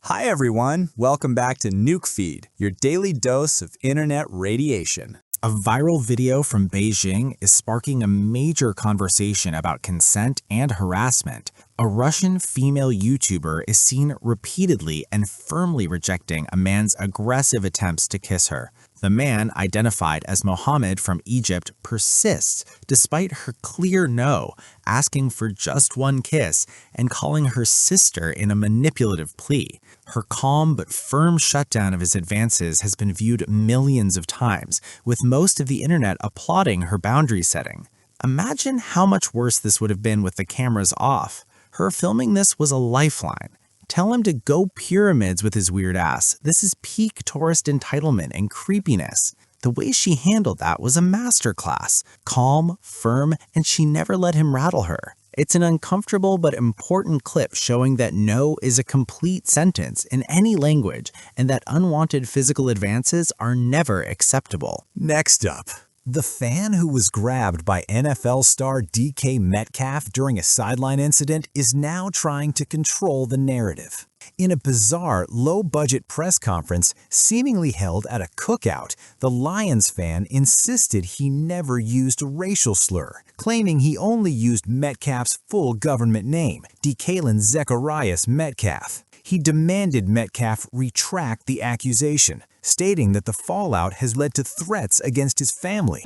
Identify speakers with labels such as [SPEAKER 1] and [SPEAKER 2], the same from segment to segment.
[SPEAKER 1] Hi everyone, welcome back to Nuke Feed, your daily dose of internet radiation.
[SPEAKER 2] A viral video from Beijing is sparking a major conversation about consent and harassment. A Russian female YouTuber is seen repeatedly and firmly rejecting a man's aggressive attempts to kiss her. The man, identified as Mohammed from Egypt, persists despite her clear no, asking for just one kiss and calling her sister in a manipulative plea. Her calm but firm shutdown of his advances has been viewed millions of times, with most of the internet applauding her boundary setting. Imagine how much worse this would have been with the cameras off. Her filming this was a lifeline. Tell him to go pyramids with his weird ass. This is peak tourist entitlement and creepiness. The way she handled that was a masterclass. Calm, firm, and she never let him rattle her. It's an uncomfortable but important clip showing that no is a complete sentence in any language and that unwanted physical advances are never acceptable.
[SPEAKER 1] Next up, the fan who was grabbed by NFL star DK Metcalf during a sideline incident is now trying to control the narrative. In a bizarre, low-budget press conference seemingly held at a cookout, the Lions fan insisted he never used a racial slur, claiming he only used Metcalf's full government name, DK Zecharias Metcalf. He demanded Metcalf retract the accusation, stating that the fallout has led to threats against his family.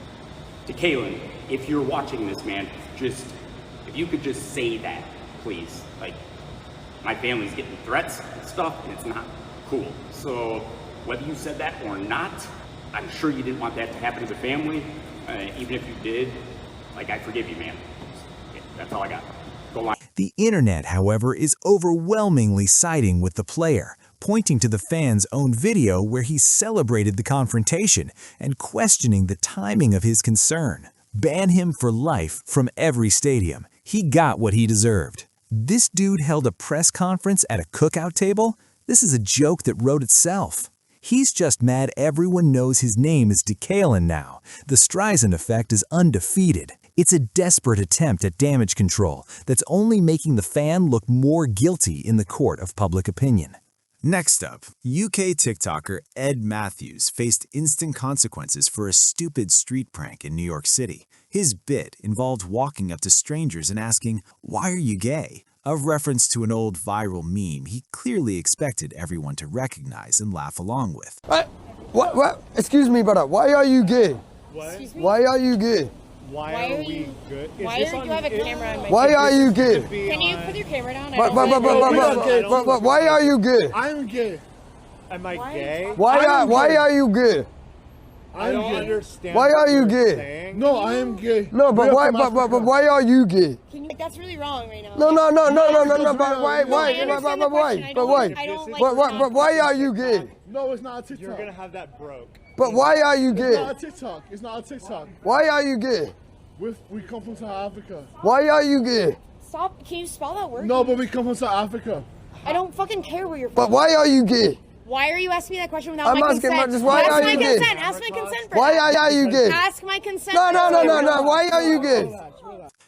[SPEAKER 3] DK, if you're watching this, man, if you could just say that, please. Like, my family's getting threats and stuff, and it's not cool. So whether you said that or not, I'm sure you didn't want that to happen to the family. Even if you did, like, I forgive you, man. That's all I got. Go on.
[SPEAKER 1] The internet, however, is overwhelmingly siding with the player, pointing to the fan's own video where he celebrated the confrontation and questioning the timing of his concern. Ban him for life from every stadium. He got what he deserved. This dude held a press conference at a cookout table? This is a joke that wrote itself. He's just mad everyone knows his name is DK now. The Streisand effect is undefeated. It's a desperate attempt at damage control that's only making the fan look more guilty in the court of public opinion. Next up, UK TikToker Ed Matthews faced instant consequences for a stupid street prank in New York City. His bit involved walking up to strangers and asking, "Why are you gay?" A reference to an old viral meme he clearly expected everyone to recognize and laugh along with.
[SPEAKER 4] What? Excuse me, brother. Why are you gay?
[SPEAKER 5] What?
[SPEAKER 4] Why are you gay?
[SPEAKER 5] Why are we good?
[SPEAKER 6] Why do you have a camera on my
[SPEAKER 4] Why are you gay?
[SPEAKER 6] Can you put your camera down?
[SPEAKER 4] But why are you gay?
[SPEAKER 5] I'm gay. Am I gay?
[SPEAKER 4] Why are you gay?
[SPEAKER 5] I don't understand.
[SPEAKER 4] Why are you
[SPEAKER 5] what you're
[SPEAKER 4] gay?
[SPEAKER 5] saying. No, I am gay.
[SPEAKER 4] No, but why are you gay?
[SPEAKER 6] Can you, that's really wrong right now.
[SPEAKER 4] No, but why? But why are you gay?
[SPEAKER 5] No, it's not a TikTok.
[SPEAKER 7] You're gonna have that broke.
[SPEAKER 4] But why are you
[SPEAKER 5] It's
[SPEAKER 4] gay?
[SPEAKER 5] not a TikTok. It's not a TikTok.
[SPEAKER 4] Why are you gay?
[SPEAKER 5] We come from South Africa.
[SPEAKER 4] Why are you gay?
[SPEAKER 6] Stop. Can you spell that word?
[SPEAKER 5] No, but we come from South Africa.
[SPEAKER 6] I don't fucking care where you're from.
[SPEAKER 4] But why are you gay?
[SPEAKER 6] Why are you asking me that question without
[SPEAKER 4] I'm
[SPEAKER 6] my
[SPEAKER 4] asking
[SPEAKER 6] consent?
[SPEAKER 4] just why are you gay?
[SPEAKER 6] Ask my consent for
[SPEAKER 4] Why
[SPEAKER 6] that.
[SPEAKER 4] are you gay?
[SPEAKER 6] Ask my consent.
[SPEAKER 4] No. Why are you gay?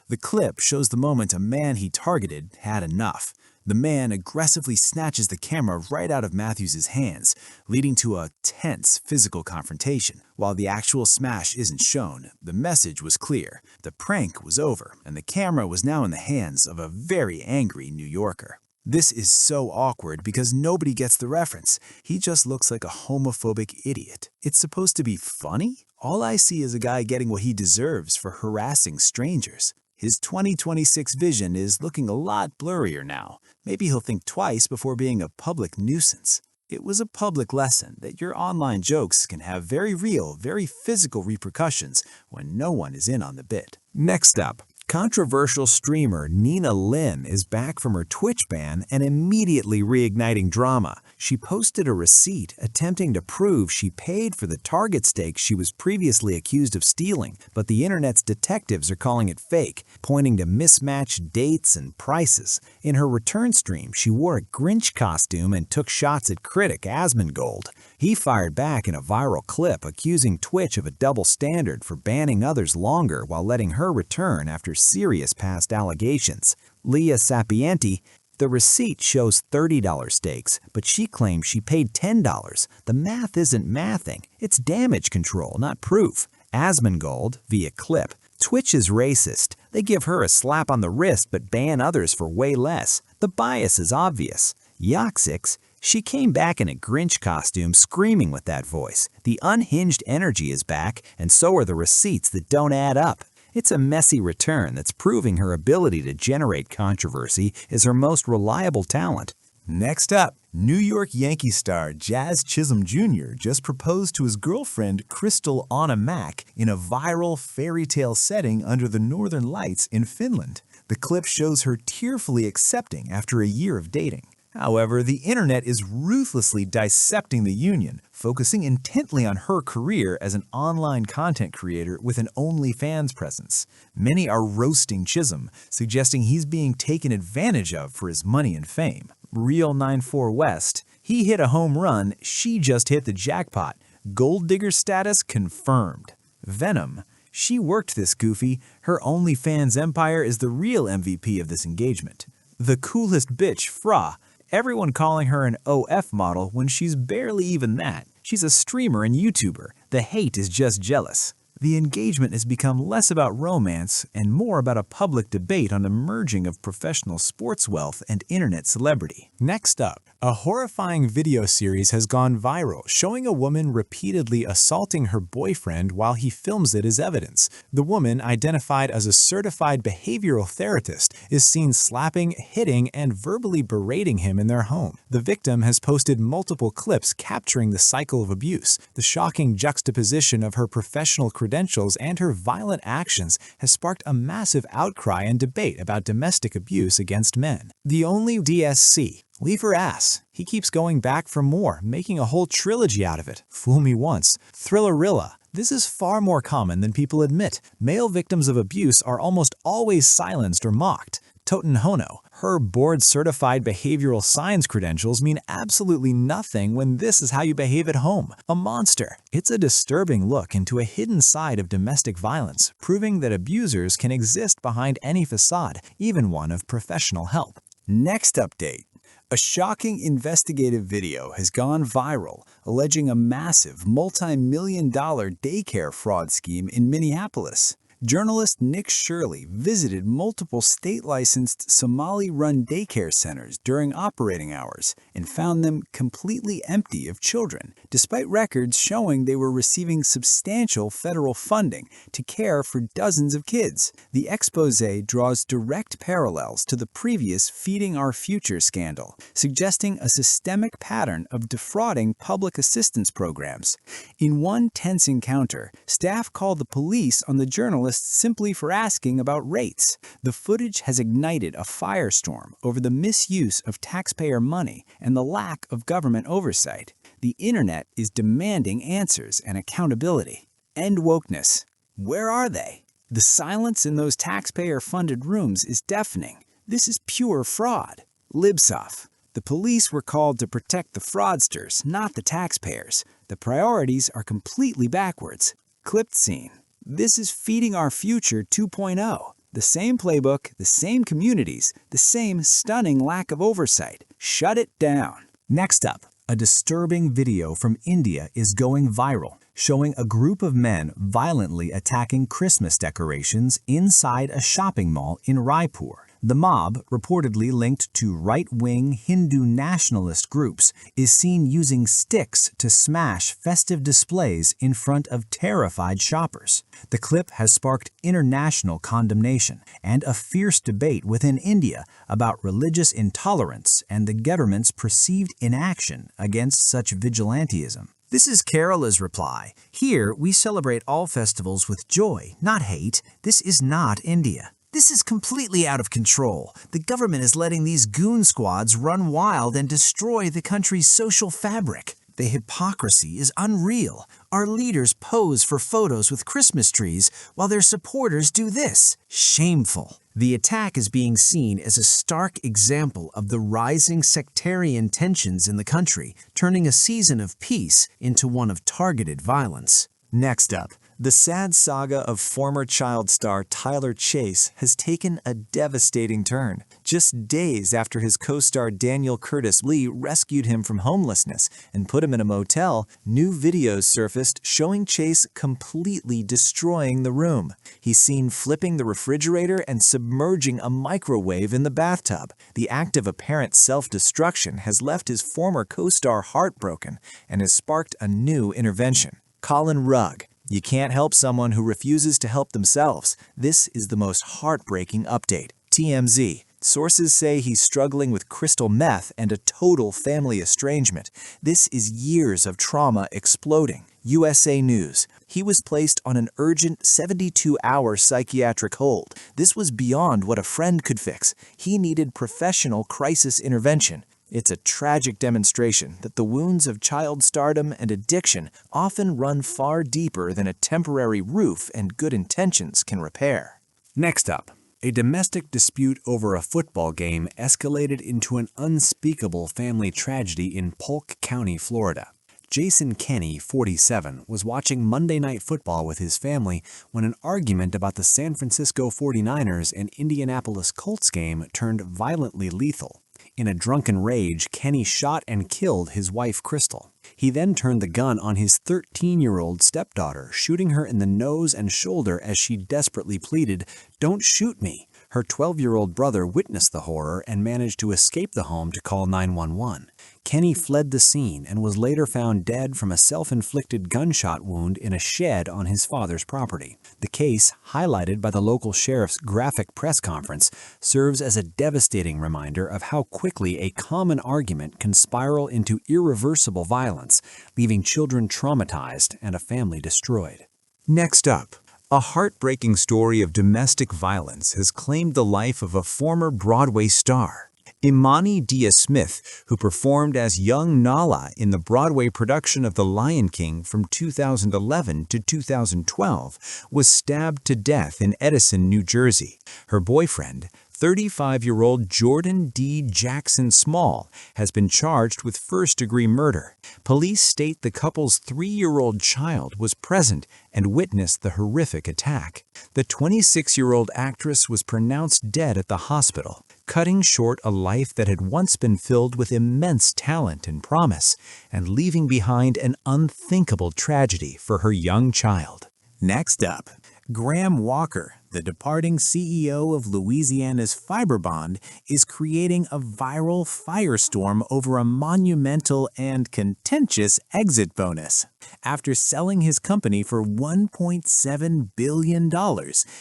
[SPEAKER 1] The clip shows the moment a man he targeted had enough. The man aggressively snatches the camera right out of Matthews' hands, leading to a tense physical confrontation. While the actual smash isn't shown, the message was clear. The prank was over, and the camera was now in the hands of a very angry New Yorker. This is so awkward because nobody gets the reference. He just looks like a homophobic idiot. It's supposed to be funny? All I see is a guy getting what he deserves for harassing strangers. His 2026 vision is looking a lot blurrier now. Maybe he'll think twice before being a public nuisance. It was a public lesson that your online jokes can have very real, very physical repercussions when no one is in on the bit. Next up, controversial streamer Nina Lin is back from her Twitch ban and immediately reigniting drama. She posted a receipt attempting to prove she paid for the Target steak she was previously accused of stealing, but the internet's detectives are calling it fake, pointing to mismatched dates and prices. In her return stream, she wore a Grinch costume and took shots at critic Asmongold. He fired back in a viral clip accusing Twitch of a double standard for banning others longer while letting her return after serious past allegations. Leah Sapienti, The receipt shows $30 stakes, but she claims she paid $10. The math isn't mathing. It's damage control, not proof. Asmongold, via clip. Twitch is racist. They give her a slap on the wrist but ban others for way less. The bias is obvious. Yoxix, she came back in a Grinch costume screaming with that voice. The unhinged energy is back, and so are the receipts that don't add up. It's a messy return that's proving her ability to generate controversy is her most reliable talent.
[SPEAKER 7] Next up, New York Yankees star Jazz Chisholm Jr. just proposed to his girlfriend Crystal Anna Mack in a viral fairy tale setting under the Northern Lights in Finland. The clip shows her tearfully accepting after a year of dating. However, the internet is ruthlessly dissecting the union, focusing intently on her career as an online content creator with an OnlyFans presence. Many are roasting Chisholm, suggesting he's being taken advantage of for his money and fame. Real 94 West, he hit a home run, she just hit the jackpot. Gold digger status confirmed. Venom, she worked this goofy, her OnlyFans empire is the real MVP of this engagement. The coolest bitch, Fra, everyone calling her an OF model when she's barely even that. She's a streamer and YouTuber. The hate is just jealous. The engagement has become less about romance and more about a public debate on the merging of professional sports wealth and internet celebrity.
[SPEAKER 2] Next up, a horrifying video series has gone viral showing a woman repeatedly assaulting her boyfriend while he films it as evidence. The woman, identified as a certified behavioral therapist, is seen slapping, hitting, and verbally berating him in their home. The victim has posted multiple clips capturing the cycle of abuse. The shocking juxtaposition of her professional credentials and her violent actions has sparked a massive outcry and debate about domestic abuse against men. The only DSC, leave her ass. He keeps going back for more, making a whole trilogy out of it. Fool me once. Thrillerilla. This is far more common than people admit. Male victims of abuse are almost always silenced or mocked. Totenhono, her board-certified behavioral science credentials mean absolutely nothing when this is how you behave at home. A monster. It's a disturbing look into a hidden side of domestic violence, proving that abusers can exist behind any facade, even one of professional help.
[SPEAKER 1] Next update. A shocking investigative video has gone viral, alleging a massive multi-million-dollar daycare fraud scheme in Minneapolis. Journalist Nick Shirley visited multiple state-licensed Somali-run daycare centers during operating hours and found them completely empty of children, despite records showing they were receiving substantial federal funding to care for dozens of kids. The exposé draws direct parallels to the previous Feeding Our Future scandal, suggesting a systemic pattern of defrauding public assistance programs. In one tense encounter, staff called the police on the journalist simply for asking about rates. The footage has ignited a firestorm over the misuse of taxpayer money and the lack of government oversight. The internet is demanding answers and accountability. End wokeness. Where are they? The silence in those taxpayer-funded rooms is deafening. This is pure fraud. Libsoff. The police were called to protect the fraudsters, not the taxpayers. The priorities are completely backwards. Clipped scene. This is Feeding Our Future 2.0. The same playbook, the same communities, the same stunning lack of oversight. Shut it down.
[SPEAKER 2] Next up, a disturbing video from India is going viral, showing a group of men violently attacking Christmas decorations inside a shopping mall in Raipur. The mob, reportedly linked to right-wing Hindu nationalist groups, is seen using sticks to smash festive displays in front of terrified shoppers. The clip has sparked international condemnation and a fierce debate within India about religious intolerance and the government's perceived inaction against such vigilantism. This is Kerala's reply. Here, we celebrate all festivals with joy, not hate. This is not India. This is completely out of control. The government is letting these goon squads run wild and destroy the country's social fabric. The hypocrisy is unreal. Our leaders pose for photos with Christmas trees while their supporters do this. Shameful. The attack is being seen as a stark example of the rising sectarian tensions in the country, turning a season of peace into one of targeted violence. Next up,
[SPEAKER 7] The sad saga of former child star Tyler Chase has taken a devastating turn. Just days after his co-star Daniel Curtis Lee rescued him from homelessness and put him in a motel, new videos surfaced showing Chase completely destroying the room. He's seen flipping the refrigerator and submerging a microwave in the bathtub. The act of apparent self-destruction has left his former co-star heartbroken and has sparked a new intervention. Colin Rugg. You can't help someone who refuses to help themselves. This is the most heartbreaking update. TMZ. Sources say he's struggling with crystal meth and a total family estrangement. This is years of trauma exploding. USA News. He was placed on an urgent 72-hour psychiatric hold. This was beyond what a friend could fix. He needed professional crisis intervention. It's a tragic demonstration that the wounds of child stardom and addiction often run far deeper than a temporary roof and good intentions can repair.
[SPEAKER 1] Next up, a domestic dispute over a football game escalated into an unspeakable family tragedy in Polk County, Florida. Jason Kenny, 47, was watching Monday Night Football with his family when an argument about the San Francisco 49ers and Indianapolis Colts game turned violently lethal. In a drunken rage, Kenny shot and killed his wife, Crystal. He then turned the gun on his 13-year-old stepdaughter, shooting her in the nose and shoulder as she desperately pleaded, "Don't shoot me." Her 12-year-old brother witnessed the horror and managed to escape the home to call 911. Kenny fled the scene and was later found dead from a self-inflicted gunshot wound in a shed on his father's property. The case, highlighted by the local sheriff's graphic press conference, serves as a devastating reminder of how quickly a common argument can spiral into irreversible violence, leaving children traumatized and a family destroyed.
[SPEAKER 7] Next up, a heartbreaking story of domestic violence has claimed the life of a former Broadway star. Imani Dia-Smith, who performed as young Nala in the Broadway production of The Lion King from 2011 to 2012, was stabbed to death in Edison, New Jersey. Her boyfriend, 35-year-old Jordan D. Jackson Small, has been charged with first-degree murder. Police state the couple's 3-year-old child was present and witnessed the horrific attack. The 26-year-old actress was pronounced dead at the hospital, cutting short a life that had once been filled with immense talent and promise, and leaving behind an unthinkable tragedy for her young child.
[SPEAKER 1] Next up, Graham Walker, the departing CEO of Louisiana's Fiberbond, is creating a viral firestorm over a monumental and contentious exit bonus. After selling his company for $1.7 billion,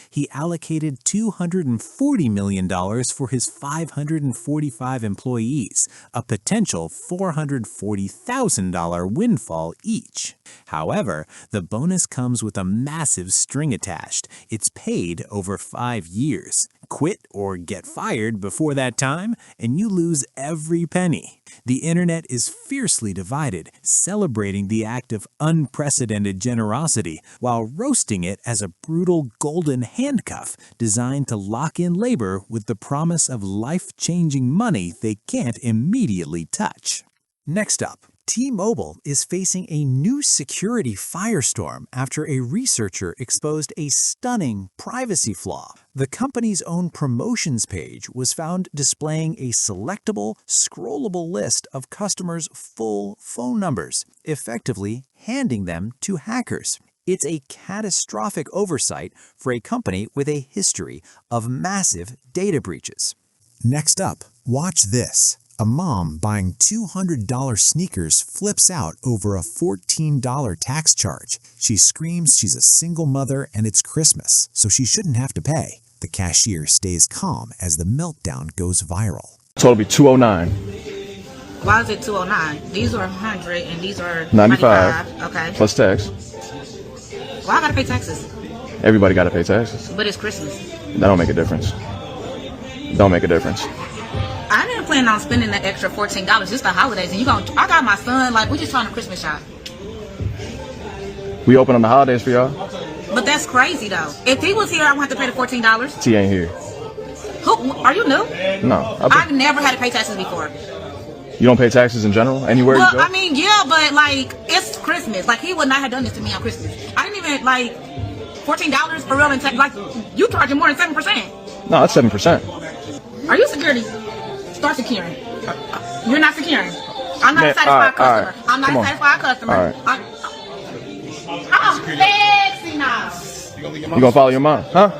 [SPEAKER 1] he allocated $240 million for his 545 employees, a potential $440,000 windfall each. However, the bonus comes with a massive string attached. It's paid over 5 years. Quit or get fired before that time, and you lose every penny. The internet is fiercely divided, celebrating the act of unprecedented generosity while roasting it as a brutal golden handcuff designed to lock in labor with the promise of life-changing money they can't immediately touch. Next up, T-Mobile is facing a new security firestorm after a researcher exposed a stunning privacy flaw. The company's own promotions page was found displaying a selectable, scrollable list of customers' full phone numbers, effectively handing them to hackers. It's a catastrophic oversight for a company with a history of massive data breaches.
[SPEAKER 7] Next up, watch this. A mom buying $200 sneakers flips out over a $14 tax charge. She screams she's a single mother and it's Christmas, so she shouldn't have to pay. The cashier stays calm as the meltdown goes viral.
[SPEAKER 8] Total be 209.
[SPEAKER 9] Why is it 209? These are 100 and these are
[SPEAKER 8] 95.
[SPEAKER 9] Okay.
[SPEAKER 8] Plus tax.
[SPEAKER 9] Why I gotta pay taxes?
[SPEAKER 8] Everybody gotta pay taxes.
[SPEAKER 9] But it's Christmas.
[SPEAKER 8] That don't make a difference. Don't make a difference.
[SPEAKER 9] I didn't plan on spending the extra $14 just the holidays, and I got my son, like, we just trying to Christmas shop.
[SPEAKER 8] We open on the holidays for y'all.
[SPEAKER 9] But that's crazy though. If he was here, I would have to pay the $14.
[SPEAKER 8] T ain't here.
[SPEAKER 9] Who are you new?
[SPEAKER 8] No.
[SPEAKER 9] I've never had to pay taxes before.
[SPEAKER 8] You don't pay taxes in general? Anywhere you go?
[SPEAKER 9] I mean, yeah, but like, it's Christmas. Like, he would not have done this to me on Christmas. I didn't even, like, $14 for real and like you charging more than 7%.
[SPEAKER 8] No, that's 7%.
[SPEAKER 9] Are you security? Start securing. You're not securing. I'm not a satisfied customer. I'm not a satisfied customer.
[SPEAKER 8] All right.
[SPEAKER 9] I'm sexy now.
[SPEAKER 8] You gonna follow your mom, huh?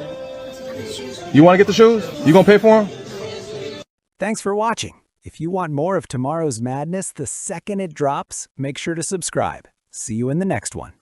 [SPEAKER 8] You wanna get the shoes? You gonna pay for them?
[SPEAKER 1] Thanks for watching. If you want more of tomorrow's madness the second it drops, make sure to subscribe. See you in the next one.